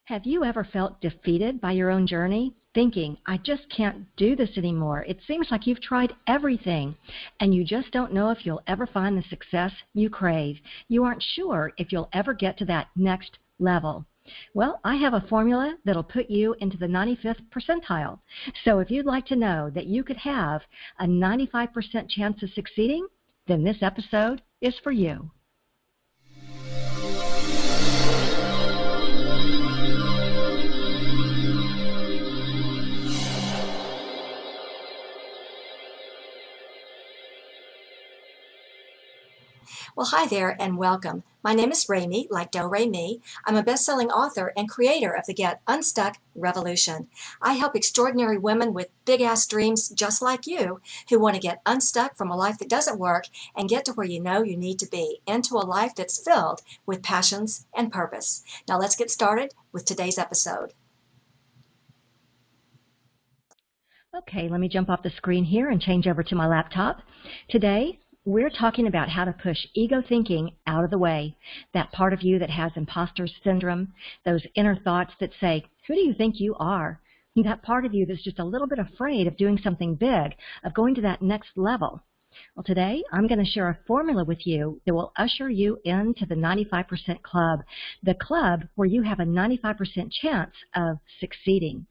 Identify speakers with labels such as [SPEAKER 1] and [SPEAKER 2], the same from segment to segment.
[SPEAKER 1] Have you ever felt defeated by your own journey, thinking, I just can't do this anymore? It seems like you've tried everything, and you just don't know if you'll ever find the success you crave. You aren't sure if you'll ever get to that next level. Well, I have a formula that'll put you into the 95th percentile. So if you'd like to know that you could have a 95% chance of succeeding, then this episode is for you.
[SPEAKER 2] Well, hi there and welcome. My name is Rami, like Do Re Mi. I'm a best-selling author and creator of the Get Unstuck Revolution. I help extraordinary women with big-ass dreams just like you who want to get unstuck from a life that doesn't work and get to where you know you need to be, into a life that's filled with passions and purpose. Now let's get started with today's episode.
[SPEAKER 1] Okay, let me jump off the screen here and change over to my laptop. Today, we're talking about how to push ego thinking out of the way, that part of you that has imposter syndrome, those inner thoughts that say, who do you think you are? That part of you that's just a little bit afraid of doing something big, of going to that next level. Well, today I'm going to share a formula with you that will usher you into the 95% club, the club where you have a 95% chance of succeeding.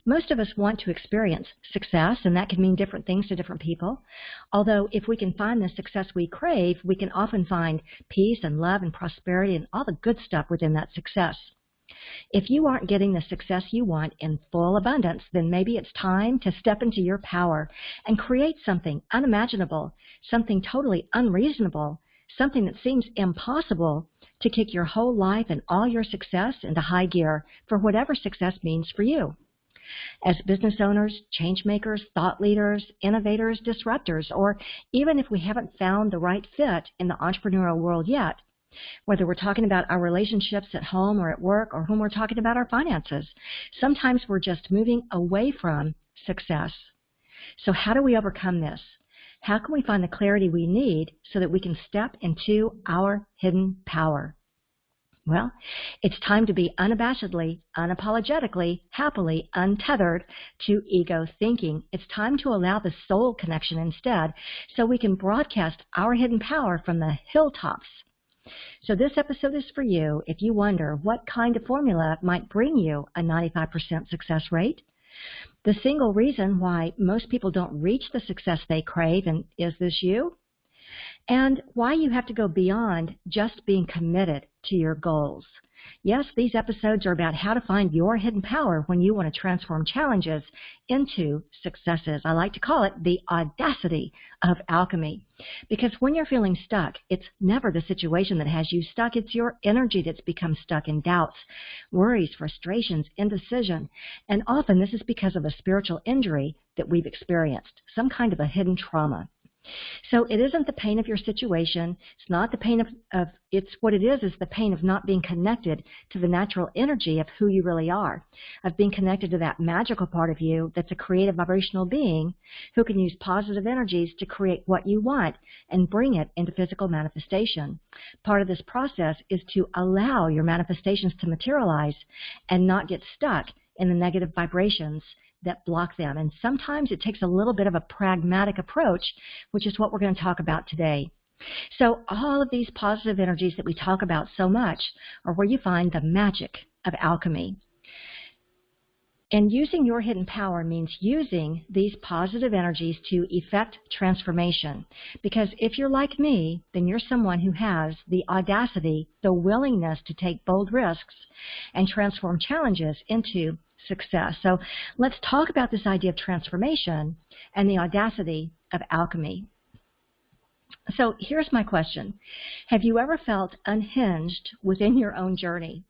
[SPEAKER 1] Most of us want to experience success, and that can mean different things to different people. Although if we can find the success we crave, we can often find peace and love and prosperity and all the good stuff within that success. If you aren't getting the success you want in full abundance, then maybe it's time to step into your power and create something unimaginable, something totally unreasonable, something that seems impossible to kick your whole life and all your success into high gear for whatever success means for you. As business owners, change makers, thought leaders, innovators, disruptors, or even if we haven't found the right fit in the entrepreneurial world yet, whether we're talking about our relationships at home or at work, or when we're talking about our finances, sometimes we're just moving away from success. So how do we overcome this? How can we find the clarity we need so that we can step into our hidden power? Well, it's time to be unabashedly, unapologetically, happily untethered to ego thinking. It's time to allow the soul connection instead, so we can broadcast our hidden power from the hilltops. So this episode is for you if you wonder what kind of formula might bring you a 95% success rate. The single reason why most people don't reach the success they crave, and is this you? And why you have to go beyond just being committed to your goals. Yes, these episodes are about how to find your hidden power when you want to transform challenges into successes. I like to call it the audacity of alchemy. Because when you're feeling stuck, it's never the situation that has you stuck. It's your energy that's become stuck in doubts, worries, frustrations, indecision. And often this is because of a spiritual injury that we've experienced, some kind of a hidden trauma. So it isn't the pain of your situation. It's not the pain of it's what it is the pain of not being connected to the natural energy of who you really are, of being connected to that magical part of you that's a creative vibrational being who can use positive energies to create what you want and bring it into physical manifestation. Part of this process is to allow your manifestations to materialize and not get stuck in the negative vibrations that block them. And sometimes it takes a little bit of a pragmatic approach, which is what we're going to talk about today. So all of these positive energies that we talk about so much are where you find the magic of alchemy. And using your hidden power means using these positive energies to effect transformation. Because if you're like me, then you're someone who has the audacity, the willingness to take bold risks and transform challenges into success. So let's talk about this idea of transformation and the audacity of alchemy. So here's my question. Have you ever felt unhinged within your own journey,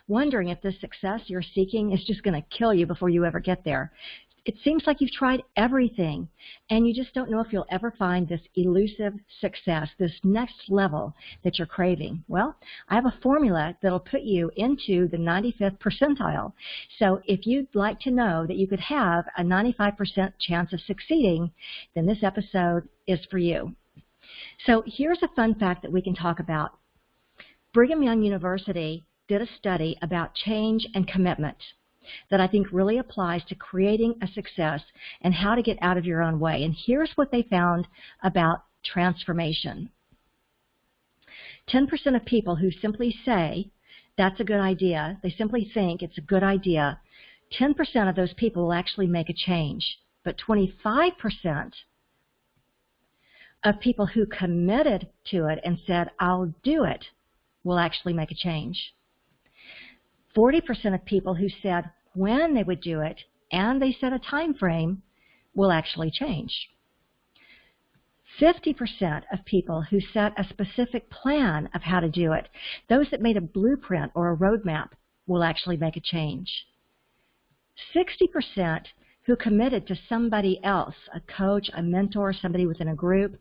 [SPEAKER 1] wondering if the success you're seeking is just going to kill you before you ever get there? It seems like you've tried everything, and you just don't know if you'll ever find this elusive success, this next level that you're craving. Well, I have a formula that'll put you into the 95th percentile. So if you'd like to know that you could have a 95% chance of succeeding, then this episode is for you. So here's a fun fact that we can talk about. Brigham Young University did a study about change and commitment that I think really applies to creating a success and how to get out of your own way. And here's what they found about transformation. 10% of people who simply say, that's a good idea, they simply think it's a good idea, 10% of those people will actually make a change. But 25% of people who committed to it and said, I'll do it, will actually make a change. 40% of people who said when they would do it and they set a time frame will actually change. 50% of people who set a specific plan of how to do it, those that made a blueprint or a roadmap, will actually make a change. 60% who committed to somebody else, a coach, a mentor, somebody within a group,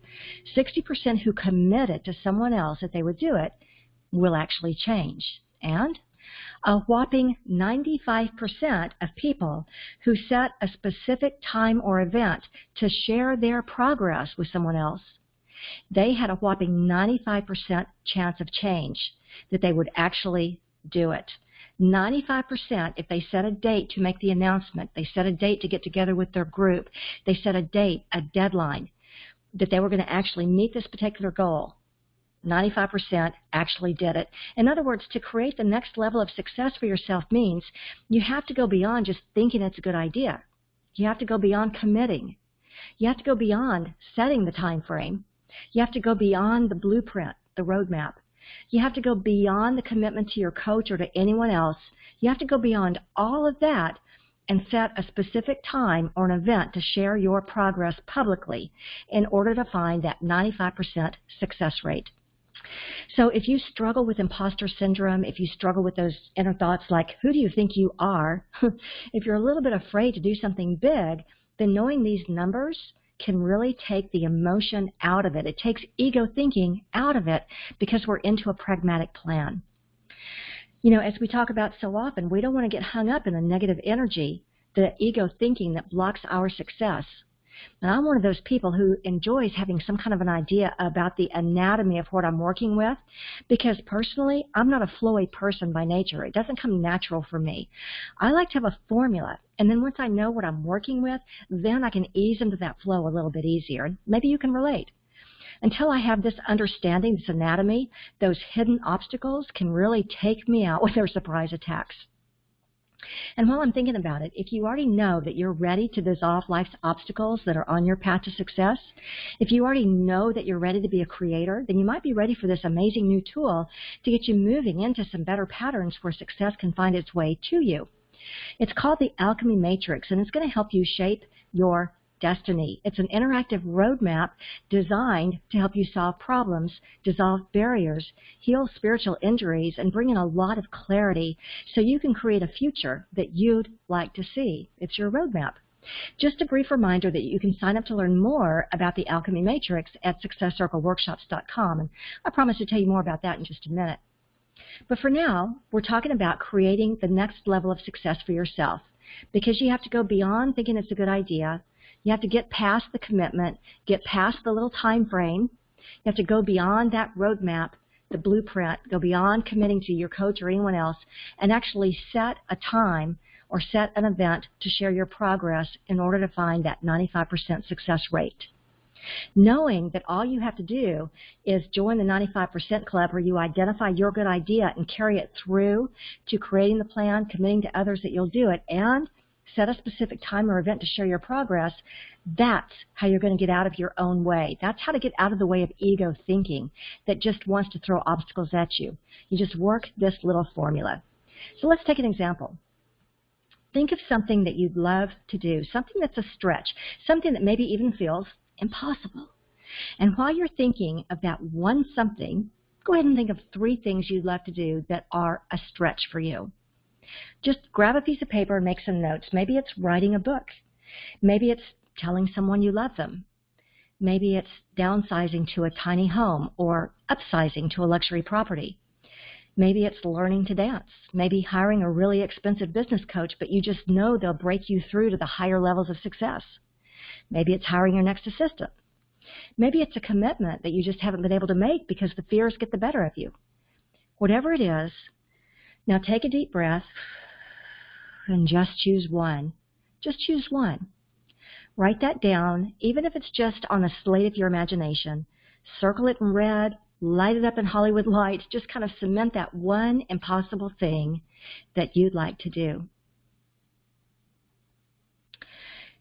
[SPEAKER 1] 60% who committed to someone else that they would do it, will actually change. And a whopping 95% of people who set a specific time or event to share their progress with someone else, they had a whopping 95% chance of change that they would actually do it. 95% if they set a date to make the announcement, they set a date to get together with their group, they set a date, a deadline, that they were going to actually meet this particular goal. 95% actually did it. In other words, to create the next level of success for yourself means you have to go beyond just thinking it's a good idea. You have to go beyond committing. You have to go beyond setting the time frame. You have to go beyond the blueprint, the roadmap. You have to go beyond the commitment to your coach or to anyone else. You have to go beyond all of that and set a specific time or an event to share your progress publicly in order to find that 95% success rate. So if you struggle with imposter syndrome, if you struggle with those inner thoughts like, who do you think you are? If you're a little bit afraid to do something big, then knowing these numbers can really take the emotion out of it. It takes ego thinking out of it because we're into a pragmatic plan. You know, as we talk about so often, we don't want to get hung up in the negative energy, the ego thinking that blocks our success. And I'm one of those people who enjoys having some kind of an idea about the anatomy of what I'm working with, because personally, I'm not a flowy person by nature. It doesn't come natural for me. I like to have a formula, and then once I know what I'm working with, then I can ease into that flow a little bit easier. And maybe you can relate. Until I have this understanding, this anatomy, those hidden obstacles can really take me out with their surprise attacks. And while I'm thinking about it, if you already know that you're ready to dissolve life's obstacles that are on your path to success, if you already know that you're ready to be a creator, then you might be ready for this amazing new tool to get you moving into some better patterns where success can find its way to you. It's called the Alchemy Matrix, and it's going to help you shape your destiny. It's an interactive roadmap designed to help you solve problems, dissolve barriers, heal spiritual injuries, and bring in a lot of clarity so you can create a future that you'd like to see. It's your roadmap. Just a brief reminder that you can sign up to learn more about the Alchemy Matrix at SuccessCircleWorkshops.com, and I promise to tell you more about that in just a minute. But for now, we're talking about creating the next level of success for yourself, because you have to go beyond thinking it's a good idea. You have to get past the commitment, get past the little time frame. You have to go beyond that roadmap, the blueprint, go beyond committing to your coach or anyone else, and actually set a time or set an event to share your progress in order to find that 95% success rate. Knowing that all you have to do is join the 95% club, where you identify your good idea and carry it through to creating the plan, committing to others that you'll do it, and set a specific time or event to share your progress. That's how you're going to get out of your own way. That's how to get out of the way of ego thinking that just wants to throw obstacles at you. You just work this little formula. So let's take an example. Think of something that you'd love to do, something that's a stretch, something that maybe even feels impossible. And while you're thinking of that one something, go ahead and think of 3 things you'd love to do that are a stretch for you. Just grab a piece of paper and make some notes. Maybe it's writing a book. Maybe it's telling someone you love them. Maybe it's downsizing to a tiny home or upsizing to a luxury property. Maybe it's learning to dance. Maybe hiring a really expensive business coach, but you just know they'll break you through to the higher levels of success. Maybe it's hiring your next assistant. Maybe it's a commitment that you just haven't been able to make because the fears get the better of you. Whatever it is, Now take a deep breath and just choose one. Just choose one. Write that down, even if it's just on a slate of your imagination. Circle it in red, light it up in Hollywood lights, just kind of cement that one impossible thing that you'd like to do.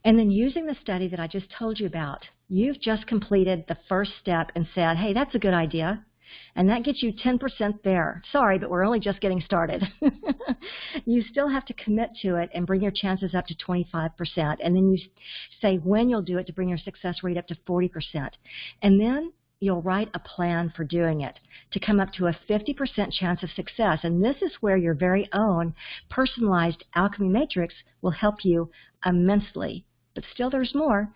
[SPEAKER 1] And then using the study that I just told you about, you've just completed the first step and said, hey, that's a good idea. And that gets you 10% there. Sorry, but we're only just getting started. You still have to commit to it and bring your chances up to 25%. And then you say when you'll do it to bring your success rate up to 40%. And then you'll write a plan for doing it to come up to a 50% chance of success. And this is where your very own personalized alchemy matrix will help you immensely. But still there's more.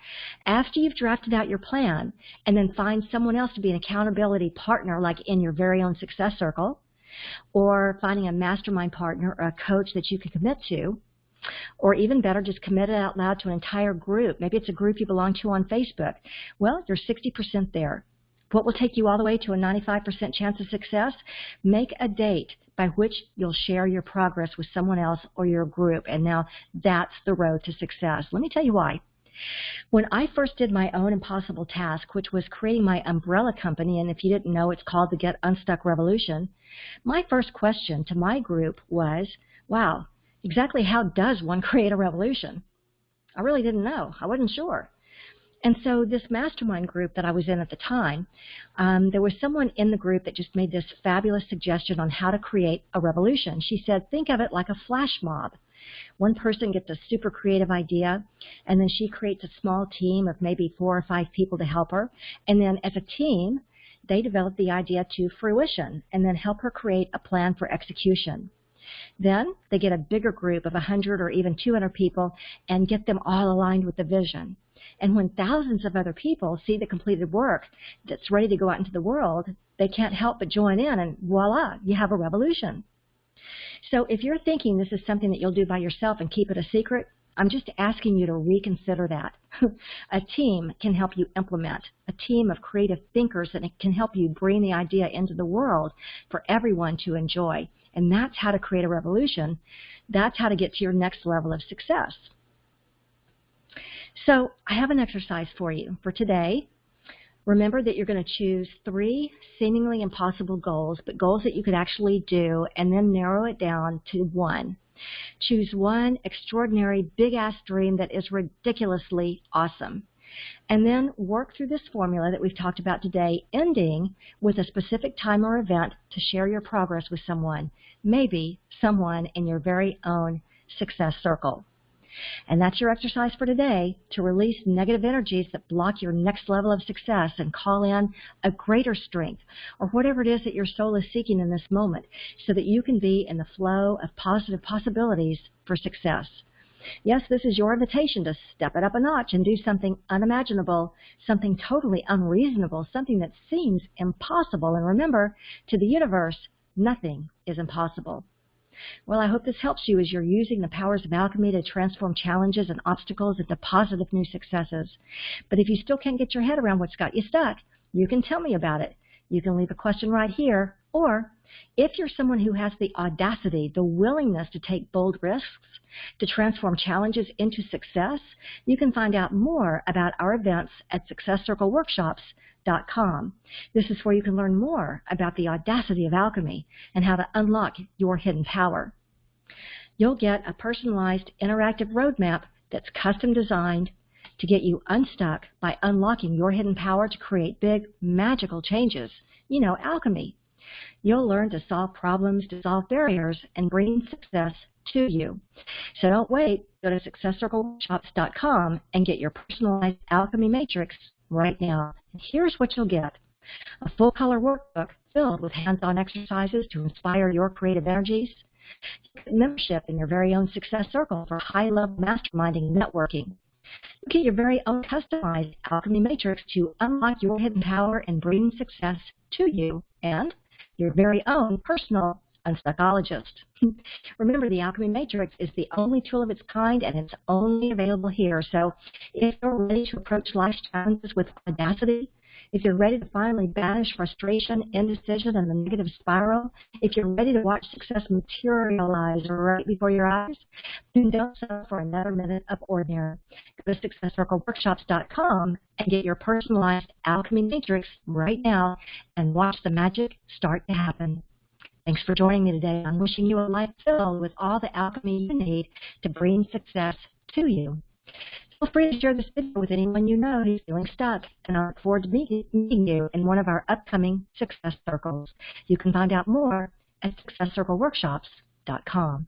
[SPEAKER 1] After you've drafted out your plan and then find someone else to be an accountability partner, like in your very own success circle, or finding a mastermind partner or a coach that you can commit to, or even better, just commit it out loud to an entire group. Maybe it's a group you belong to on Facebook. Well, you're 60% there. What will take you all the way to a 95% chance of success? Make a date by which you'll share your progress with someone else or your group. And now that's the road to success. Let me tell you why. When I first did my own impossible task, which was creating my umbrella company, and if you didn't know, it's called the Get Unstuck Revolution, my first question to my group was, wow, exactly how does one create a revolution? I really didn't know. I wasn't sure. And so this mastermind group that I was in at the time, there was someone in the group that just made this fabulous suggestion on how to create a revolution. She said, think of it like a flash mob. One person gets a super creative idea, and then she creates a small team of maybe 4 or 5 people to help her. And then as a team, they develop the idea to fruition and then help her create a plan for execution. Then they get a bigger group of 100 or even 200 people and get them all aligned with the vision. And when thousands of other people see the completed work that's ready to go out into the world, they can't help but join in, and voila, you have a revolution. So if you're thinking this is something that you'll do by yourself and keep it a secret, I'm just asking you to reconsider that. A team can help you implement, a team of creative thinkers that can help you bring the idea into the world for everyone to enjoy. And that's how to create a revolution. That's how to get to your next level of success. So I have an exercise for you for today. Remember that you're going to choose 3 seemingly impossible goals, but goals that you could actually do, and then narrow it down to 1. Choose one extraordinary big-ass dream that is ridiculously awesome. And then work through this formula that we've talked about today, ending with a specific time or event to share your progress with someone, maybe someone in your very own success circle. And that's your exercise for today, to release negative energies that block your next level of success and call in a greater strength, or whatever it is that your soul is seeking in this moment, so that you can be in the flow of positive possibilities for success. Yes, this is your invitation to step it up a notch and do something unimaginable, something totally unreasonable, something that seems impossible. And remember, to the universe, nothing is impossible. Well, I hope this helps you as you're using the powers of alchemy to transform challenges and obstacles into positive new successes. But if you still can't get your head around what's got you stuck, you can tell me about it. You can leave a question right here, or if you're someone who has the audacity, the willingness to take bold risks, to transform challenges into success, you can find out more about our events at SuccessCircleWorkshops.com. This is where you can learn more about the audacity of alchemy and how to unlock your hidden power. You'll get a personalized interactive roadmap that's custom designed to get you unstuck by unlocking your hidden power to create big, magical changes. You know, alchemy. You'll learn to solve problems, to solve barriers, and bring success to you. So don't wait. Go to SuccessCircleWorkshops.com and get your personalized alchemy matrix right now. And here's what you'll get: a full-color workbook filled with hands-on exercises to inspire your creative energies, membership in your very own success circle for high-level masterminding and networking. You get your very own customized alchemy matrix to unlock your hidden power and bring success to you, and your very own personal unstuckologist. Remember, the Alchemy Matrix is the only tool of its kind, and it's only available here. So if you're ready to approach life's challenges with audacity, if you're ready to finally banish frustration, indecision, and the negative spiral, if you're ready to watch success materialize right before your eyes, then don't settle for another minute of ordinary. Go to SuccessCircleWorkshops.com and get your personalized alchemy matrix right now and watch the magic start to happen. Thanks for joining me today. I'm wishing you a life filled with all the alchemy you need to bring success to you. Feel free to share this video with anyone you know who's feeling stuck, and I look forward to meeting you in one of our upcoming Success Circles. You can find out more at SuccessCircleWorkshops.com.